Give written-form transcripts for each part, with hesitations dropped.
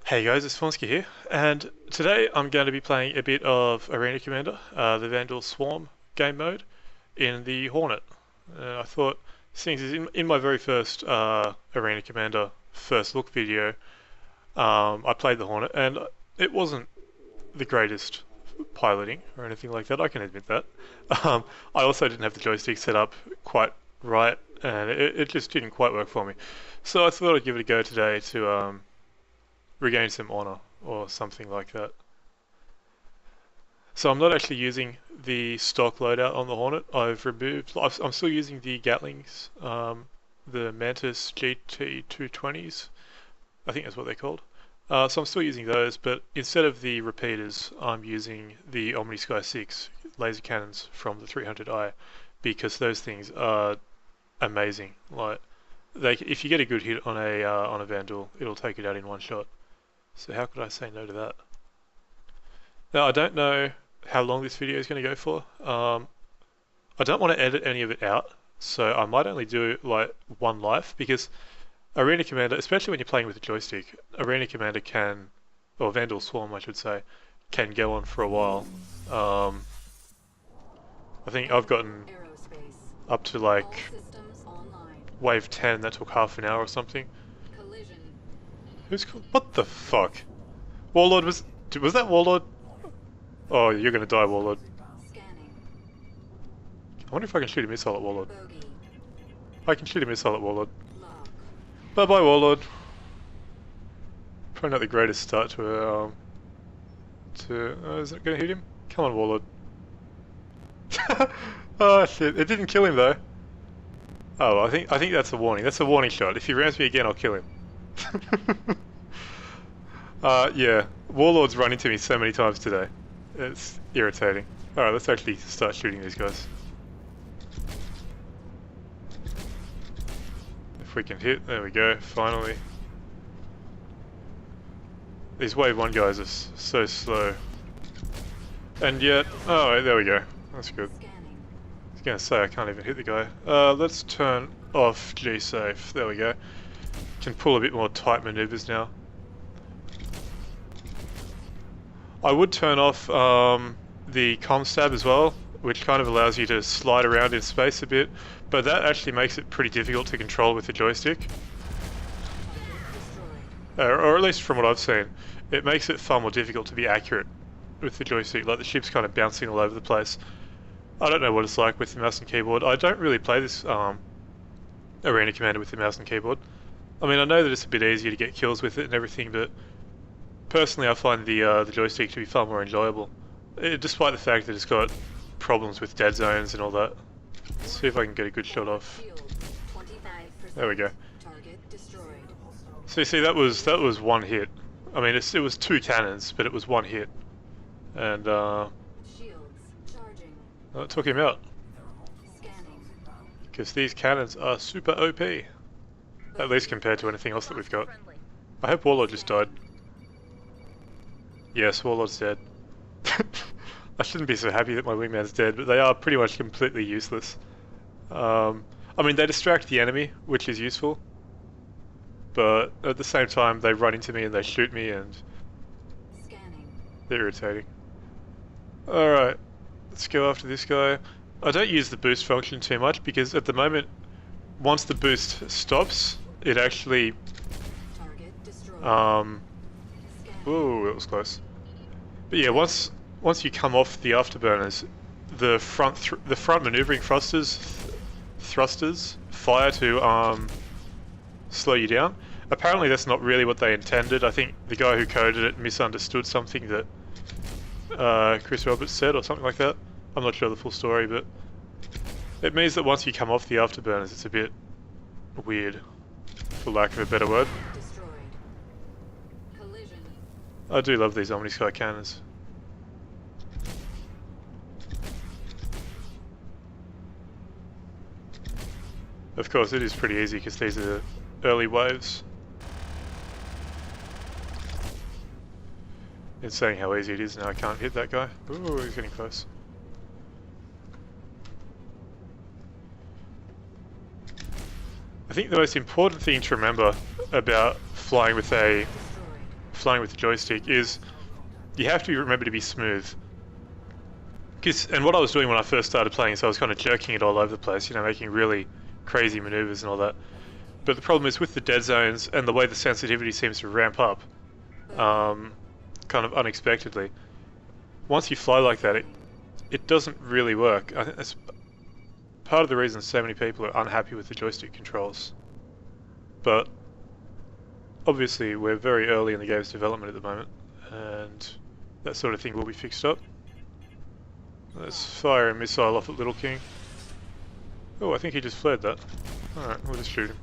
Hey guys, it's Vornskyr here, and today I'm going to be playing a bit of Arena Commander, the Vanduul Swarm game mode, in the Hornet. I thought, seeing as in my very first Arena Commander first look video, I played the Hornet, and it wasn't the greatest piloting or anything like that, I can admit that. I also didn't have the joystick set up quite right, and it just didn't quite work for me. So I thought I'd give it a go today to regain some honor or something like that. So I'm not actually using the stock loadout on the Hornet. I'm still using the Gatlings, the Mantis GT220s, I think that's what they're called. So I'm still using those, but instead of the repeaters, I'm using the Omnisky VI laser cannons from the 300i because those things are amazing. Like, if you get a good hit on a Vanduul, it'll take it out in one shot. So how could I say no to that? Now I don't know how long this video is going to go for. I don't want to edit any of it out, so I might only do like one life because Arena Commander, especially when you're playing with a joystick, Arena Commander can, or Vanduul Swarm I should say, can go on for a while. I think I've gotten up to like wave 10, that took half an hour or something. What the fuck? Warlord was that Warlord? Oh, you're gonna die, Warlord. I wonder if I can shoot a missile at Warlord. I can shoot a missile at Warlord. Bye bye, Warlord. Probably not the greatest start to a is it gonna hit him? Come on, Warlord. Oh shit! It didn't kill him though. Oh, I think that's a warning. That's a warning shot. If he rounds me again, I'll kill him. Yeah, Warlord's run into me so many times today. It's irritating. Alright, let's actually start shooting these guys. If we can hit, there we go, finally. These wave 1 guys are so slow. And yet, oh, there we go. That's good. I was gonna say I can't even hit the guy. Let's turn off G-Safe. There we go. Can pull a bit more tight maneuvers now. I would turn off the comm stab as well, which kind of allows you to slide around in space a bit, but that actually makes it pretty difficult to control with the joystick. Or at least from what I've seen, it makes it far more difficult to be accurate with the joystick, like the ship's kind of bouncing all over the place. I don't know what it's like with the mouse and keyboard. I don't really play this Arena Commander with the mouse and keyboard. I mean, I know that it's a bit easier to get kills with it and everything, but personally I find the joystick to be far more enjoyable, despite the fact that it's got problems with dead zones and all that. Let's see if I can get a good shot off. There we go. So you see, that was one hit. I mean, it was 2 cannons, but it was 1 hit, and it took him out. Because these cannons are super OP. At least compared to anything else that we've got. I hope Warlord just died. Yes, Warlord's dead. I shouldn't be so happy that my wingman's dead, but they are pretty much completely useless. I mean, they distract the enemy, which is useful. But at the same time, they run into me and they shoot me and they're irritating. Alright, let's go after this guy. I don't use the boost function too much because at the moment, once the boost stops, it actually ooh, it was close. But yeah, once you come off the afterburners, the front maneuvering thrusters fire to slow you down. Apparently that's not really what they intended. I think the guy who coded it misunderstood something that Chris Roberts said or something like that. I'm not sure the full story, but it means that once you come off the afterburners, it's a bit weird, for lack of a better word. I do love these Omnisky cannons. Of course, it is pretty easy because these are early waves. In saying how easy it is now, I can't hit that guy. Ooh, he's getting close. I think the most important thing to remember about flying with a flying with the joystick is you have to remember to be smooth. And what I was doing when I first started playing, so I was kind of jerking it all over the place, you know, making really crazy maneuvers and all that. But the problem is with the dead zones and the way the sensitivity seems to ramp up, kind of unexpectedly. Once you fly like that, it doesn't really work. I think that's part of the reason so many people are unhappy with the joystick controls. But obviously we're very early in the game's development at the moment, and that sort of thing will be fixed up. Let's fire a missile off at Little King. Oh, I think he just flared that. Alright, we'll just shoot him.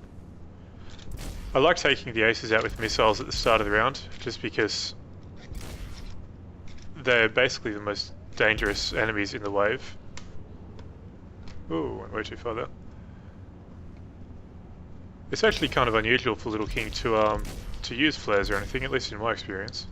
I like taking the aces out with missiles at the start of the round, just because they're basically the most dangerous enemies in the wave. Ooh, went way too far there. It's actually kind of unusual for Little King to use flares or anything, at least in my experience.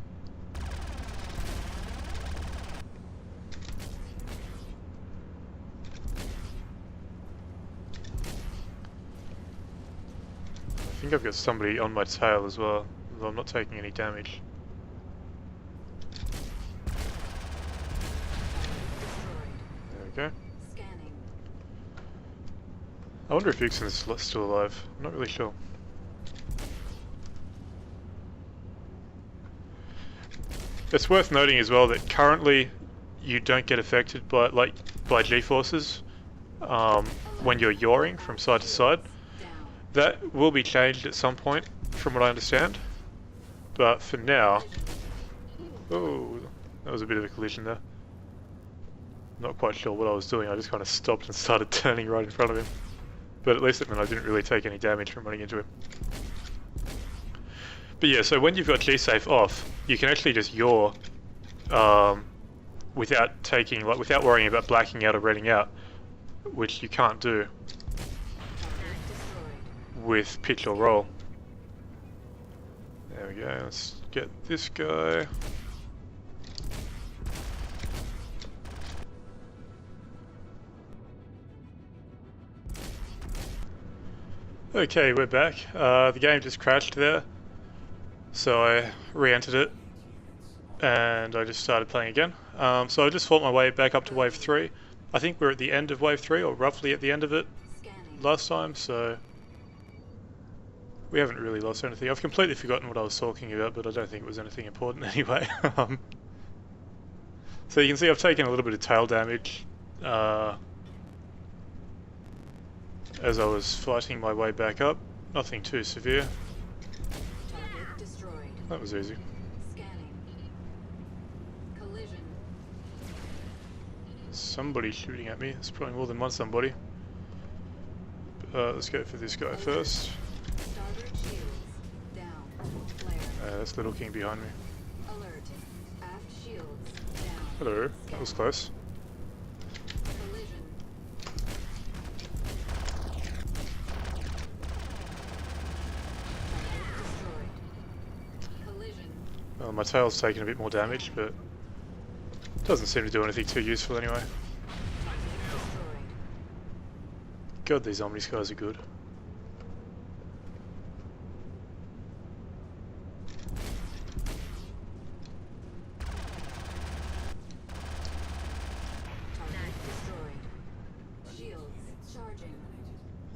I think I've got somebody on my tail as well, although I'm not taking any damage. There we go. I wonder if Vixen's still alive. I'm not really sure. It's worth noting as well that currently you don't get affected by G-forces when you're yawing from side to side. That will be changed at some point, from what I understand. But for now... Oh, that was a bit of a collision there. Not quite sure what I was doing, I just kind of stopped and started turning right in front of him. But at least it meant I didn't really take any damage from running into him. But yeah, so when you've got G-safe off, you can actually just yaw without worrying about blacking out or redding out, which you can't do with pitch or roll. There we go, let's get this guy. Okay, we're back. The game just crashed there, so I re-entered it and I just started playing again. So I just fought my way back up to wave 3. I think we're at the end of wave 3, or roughly at the end of it last time, so we haven't really lost anything. I've completely forgotten what I was talking about, but I don't think it was anything important anyway. So you can see I've taken a little bit of tail damage as I was fighting my way back up. Nothing too severe. That was easy. Somebody shooting at me. It's probably more than one somebody. Let's go for this guy first. That's Little King behind me. Hello, that was close. Well, my tail's taking a bit more damage, but it doesn't seem to do anything too useful anyway. God, these Omnisky guys are good.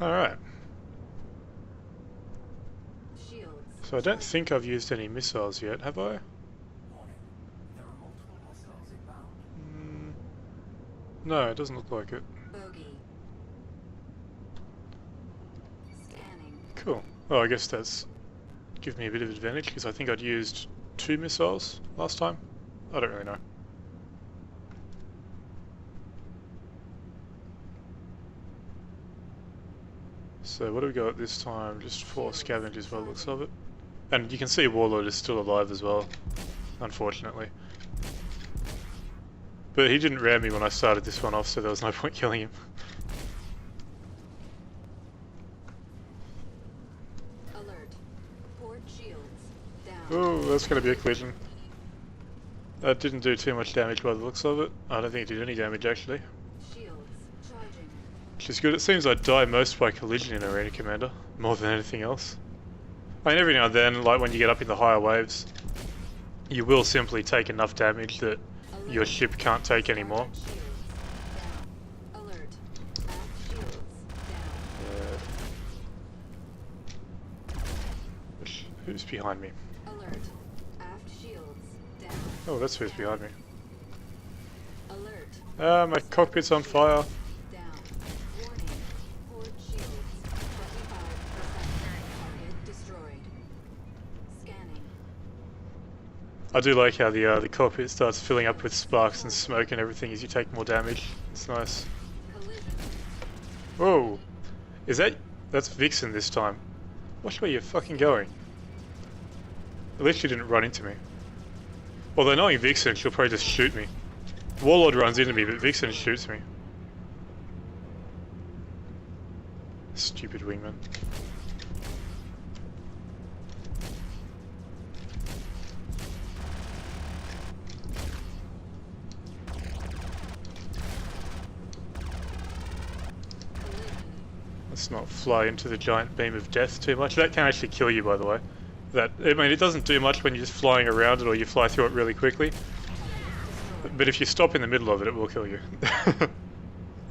Alright. So I don't think I've used any missiles yet, have I? No, it doesn't look like it. Cool. Well, I guess that's given me a bit of advantage, because I think I'd used 2 missiles last time. I don't really know. So what do we got this time? Just 4 scavengers by the looks of it. And you can see Warlord is still alive as well, unfortunately. But he didn't ram me when I started this one off, so there was no point killing him. Oh, that's going to be a collision. That didn't do too much damage by the looks of it. I don't think it did any damage actually. Which is good. It seems I die most by collision in Arena Commander, more than anything else. I mean, every now and then, like when you get up in the higher waves, you will simply take enough damage that your ship can't take any more. Who's behind me? Oh, that's who's behind me. My cockpit's on fire. I do like how the cockpit starts filling up with sparks and smoke and everything as you take more damage. It's nice. Whoa! That's Vixen this time. Watch where you're fucking going. At least you didn't run into me. Although knowing Vixen, she'll probably just shoot me. Warlord runs into me, but Vixen shoots me. Stupid wingman. Let's not fly into the giant beam of death too much. That can actually kill you, by the way. I mean, it doesn't do much when you're just flying around it or you fly through it really quickly. But if you stop in the middle of it, it will kill you.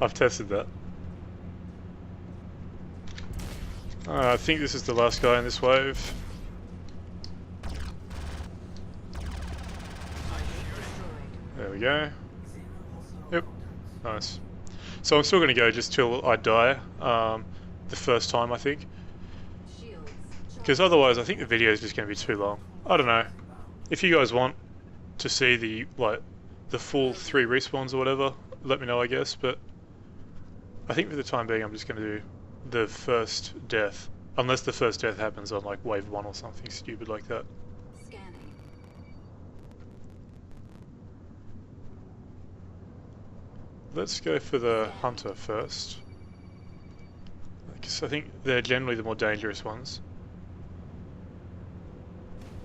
I've tested that. I think this is the last guy in this wave. There we go. Yep, nice. So I'm still going to go just till I die, the first time I think. Because otherwise I think the video is just going to be too long. I don't know. If you guys want to see the full 3 respawns or whatever, let me know I guess, but I think for the time being I'm just going to do the first death. Unless the first death happens on like wave 1 or something stupid like that. Let's go for the hunter first. Because I think they're generally the more dangerous ones.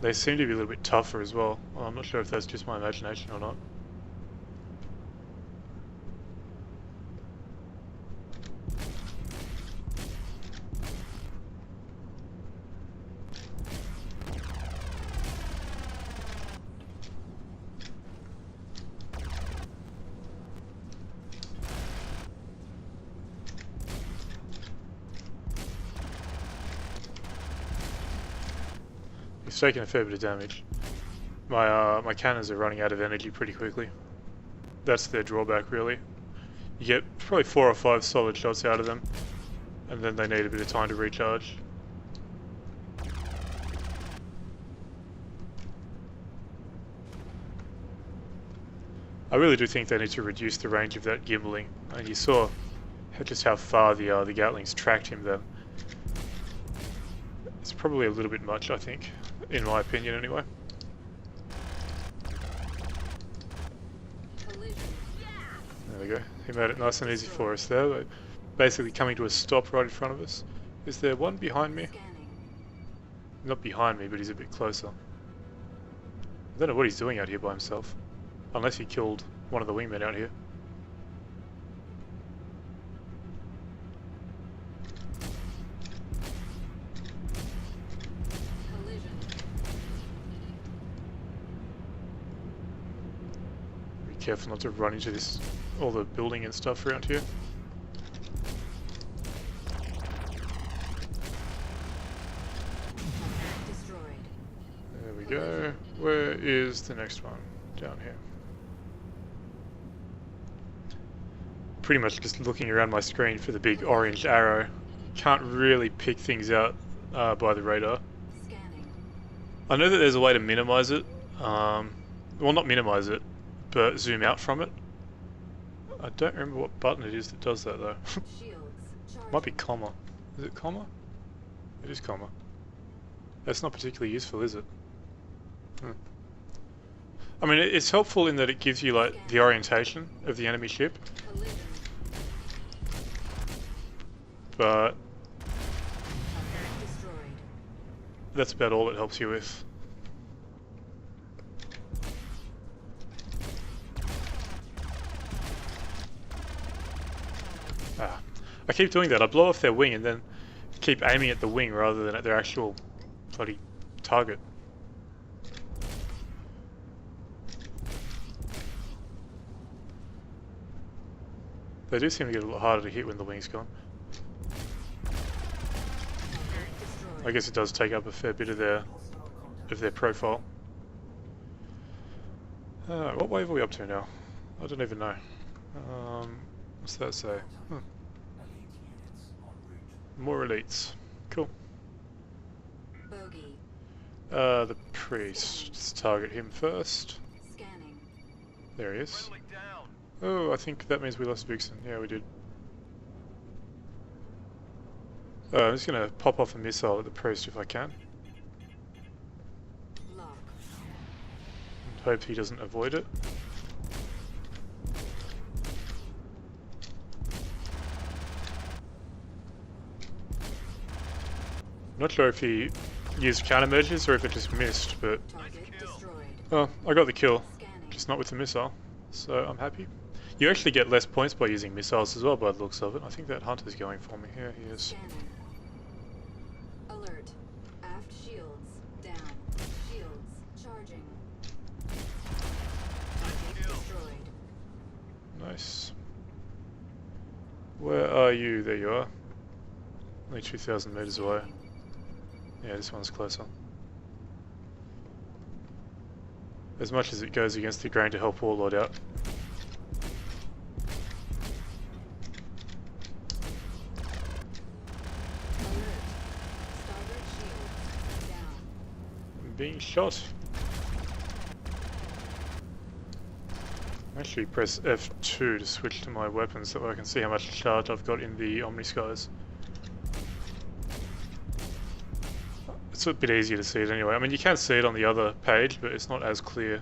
They seem to be a little bit tougher as well. I'm not sure if that's just my imagination or not. It's taking a fair bit of damage. My cannons are running out of energy pretty quickly. That's their drawback really. You get probably 4 or 5 solid shots out of them, and then they need a bit of time to recharge. I really do think they need to reduce the range of that gimbaling, and you saw just how far the Gatlings tracked him then. It's probably a little bit much, I think. In my opinion, anyway. There we go. He made it nice and easy for us there. We're basically coming to a stop right in front of us. Is there one behind me? Not behind me, but he's a bit closer. I don't know what he's doing out here by himself. Unless he killed one of the wingmen out here. Careful not to run into all the building and stuff around here. There we go. Where is the next one? Down here. Pretty much just looking around my screen for the big orange arrow. Can't really pick things out by the radar. I know that there's a way to minimize it. Well, not minimize it, but zoom out from it. I don't remember what button it is that does that though. Might be comma. Is it comma? It is comma. That's not particularly useful, is it? I mean, it's helpful in that it gives you like the orientation of the enemy ship. But that's about all it helps you with. I keep doing that. I blow off their wing and then keep aiming at the wing rather than at their actual bloody target. They do seem to get a lot harder to hit when the wing's gone. I guess it does take up a fair bit of their profile. What wave are we up to now? I don't even know. What's that say? More elites. Cool. The priest. Let's target him first. There he is. Oh, I think that means we lost Vixen. Yeah, we did. I'm just gonna pop off a missile at the priest if I can. And hope he doesn't avoid it. Not sure if he used countermeasures or if it just missed, but... Oh, I got the kill, just not with the missile, so I'm happy. You actually get less points by using missiles as well by the looks of it. I think that Hunter's going for me. Here he is. Alert. Aft shields down. Shields charging. Destroyed. Nice. Where are you? There you are. Only 2,000 meters away. Yeah, this one's closer. As much as it goes against the grain to help Warlord out. I'm being shot. Actually press F2 to switch to my weapons so I can see how much charge I've got in the Omnisky's. It's a bit easier to see it anyway. I mean, you can see it on the other page, but it's not as clear.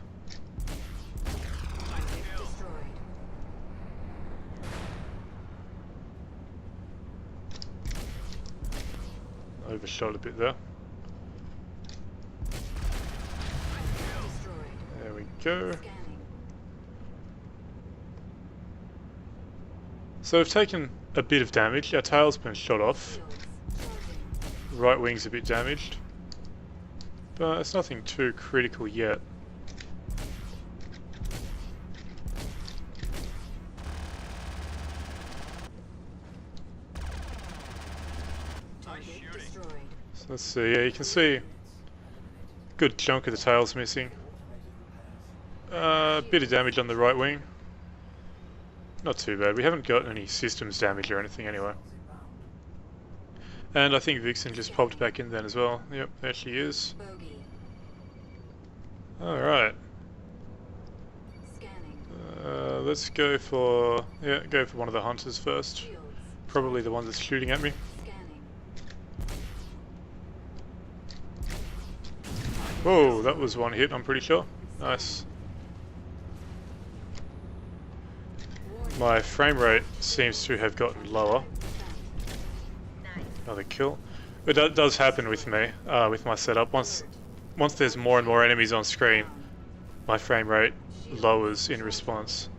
Overshot a bit there. There we go. So we've taken a bit of damage. Our tail's been shot off. Right wing's a bit damaged. But it's nothing too critical yet. So let's see, yeah, you can see a good chunk of the tail's missing. A bit of damage on the right wing. Not too bad. We haven't got any systems damage or anything anyway. And I think Vixen just popped back in then as well. Yep, there she is. Alright. Let's go for... yeah, go for one of the hunters first. Probably the one that's shooting at me. Whoa, that was one hit, I'm pretty sure. Nice. My frame rate seems to have gotten lower. Another kill. It does happen with me, with my setup. Once there's more and more enemies on screen, my frame rate lowers in response.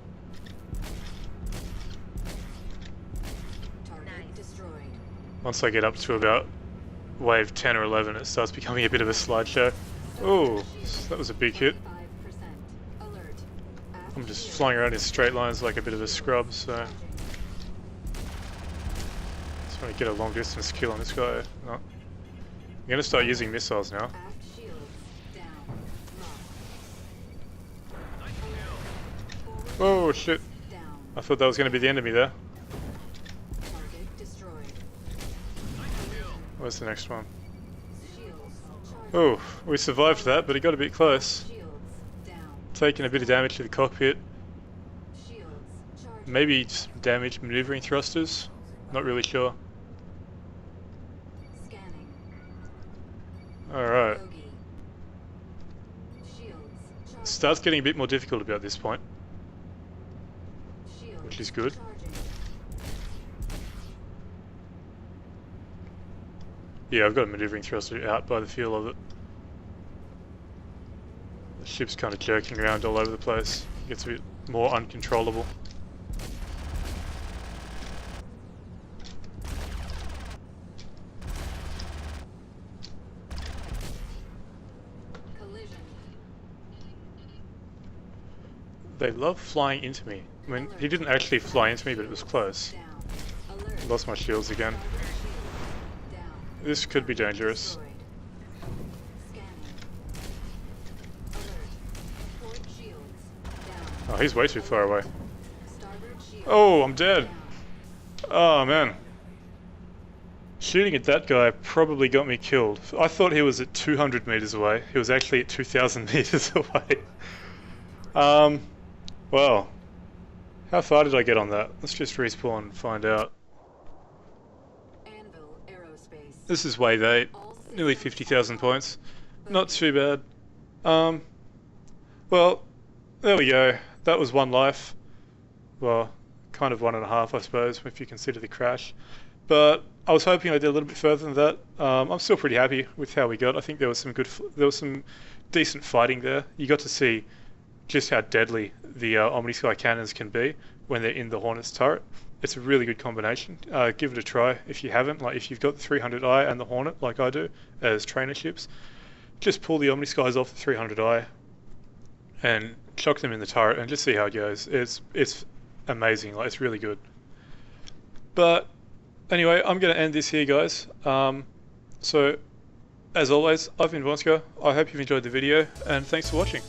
Once I get up to about wave 10 or 11, it starts becoming a bit of a slideshow. Oh, that was a big hit. I'm just flying around in straight lines like a bit of a scrub, so... just want to get a long distance kill on this guy. No. I'm going to start using missiles now. Oh shit. I thought that was going to be the enemy there. Where's the next one? Oh, we survived that, but it got a bit close. Taking a bit of damage to the cockpit. Maybe damaged maneuvering thrusters. Not really sure. Alright. Starts getting a bit more difficult about this point, which is good. Yeah, I've got a maneuvering thruster out by the feel of it. The ship's kind of jerking around all over the place. It gets a bit more uncontrollable. They love flying into me. I mean, he didn't actually fly into me, but it was close. Down. Alert. Lost my shields again. Starboard shield. Down. This could be dangerous. Destroyed. Scanning. Alert. Port shields. Down. Oh, he's way too far away. Starboard shield. Oh, I'm dead. Down. Oh, man. Shooting at that guy probably got me killed. I thought he was at 200 meters away. He was actually at 2,000 meters away. Well, how far did I get on that? Let's just respawn and find out. Anvil Aerospace. This is wave 8, All nearly systems 50,000 points. Not burning. too bad. Well, there we go. That was one life. Well, kind of 1.5, I suppose, if you consider the crash. But I was hoping I did a little bit further than that. I'm still pretty happy with how we got. I think there was some decent fighting there. You got to see just how deadly the Omnisky cannons can be when they're in the Hornet's turret. It's a really good combination. Give it a try if you haven't. Like if you've got the 300i and the Hornet, like I do, as trainer ships, just pull the Omniskys off the 300i and chuck them in the turret and just see how it goes. It's amazing. Like it's really good. But anyway, I'm going to end this here, guys. So, as always, I've been Vornskyr. I hope you've enjoyed the video, and thanks for watching.